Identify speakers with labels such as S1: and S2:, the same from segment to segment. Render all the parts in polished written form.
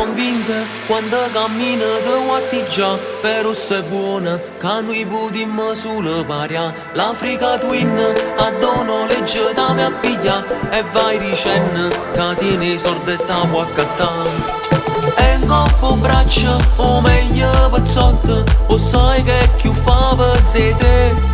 S1: convinta quando cammina te guardi già, però sei buona, che noi potremmo solo paria. L'Africa Twin a dono legge da me appiglia e vai dicendo che tieni sordi e ta può accattare. E in coppo braccia o meglio pezzotto, o sai che più fa pezzete.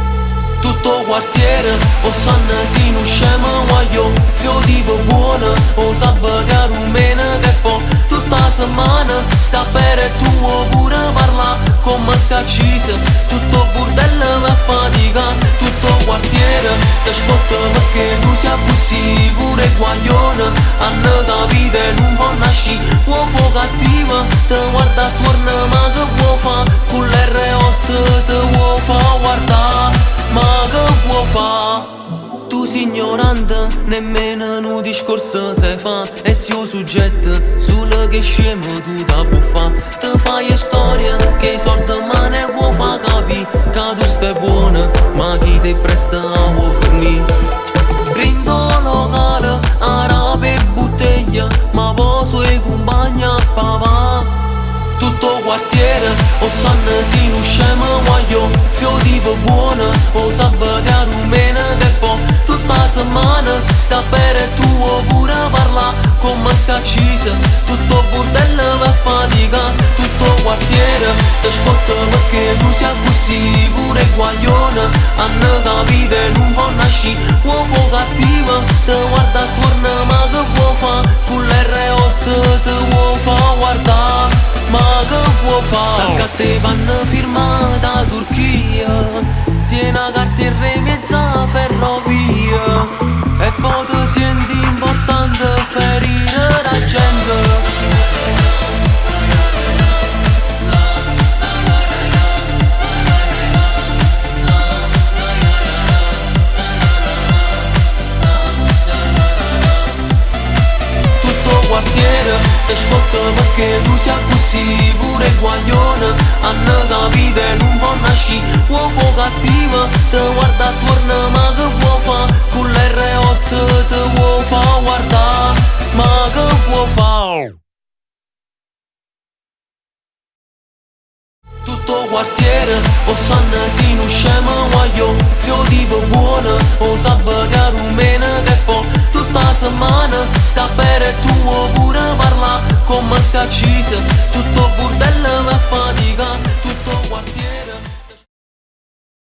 S1: Tutto quartiere o sanno si non scema guaglio, fio tipo buono o sabato rumena che poi tutta la settimana sta per tuo pure parla come sta accisa. Tutto bordello per fatica, tutto quartiere te sfotto perché tu sia così pure guaglione. Hanno da vita e non può nasci, può fu cattiva, te guarda attorno ma che può fa, con l'R8 te vuoi fa guardare. Ma che vuoi fa? Tu sei ignorante, nemmeno un discorso se fa. E se io soggetto, solo che scemo tu da può fa. Te fai storia, che i soldi ma ne vuoi fa capì. Che tu stai buona, ma chi ti presta a vuoi fornì. Rindo locale, arabe e bottiglia, ma poso e compagna a papà. Tutto quartiere, o sanno si non scema guaglio, fio tipo buona, o sabato rumena che poi tutta la settimana sta per tuo pure parla come sta accisa. Tutto bordello per fatica, tutto quartiere te sfotto perché tu sia così pure guaglione. Hanno da vita e non può nasci, può fu cattiva, te guarda attorno ma che vuoi fa, con l'R8 te vuoi fa guardare. Ma che vuoi fa? Che te vanno firmata Turchia, tieni la cartiera in mezzo a ferrovia, e poi ti senti importante ferire la gente. Quartiere te sfotto perché tu sia così pure guaglione. Hanno da vita e non può nasci, può fu cattiva, te guarda attorno ma che vuoi fa, con l'R8 te vuoi fa guardare. Ma che vuoi fa? Tutto quartiere, o sanno si non scema guaglio, fio tipo buono, o sabato rumena che poi tutta la settimana sta per tuo pure parla come sta accisa. Tutto bordello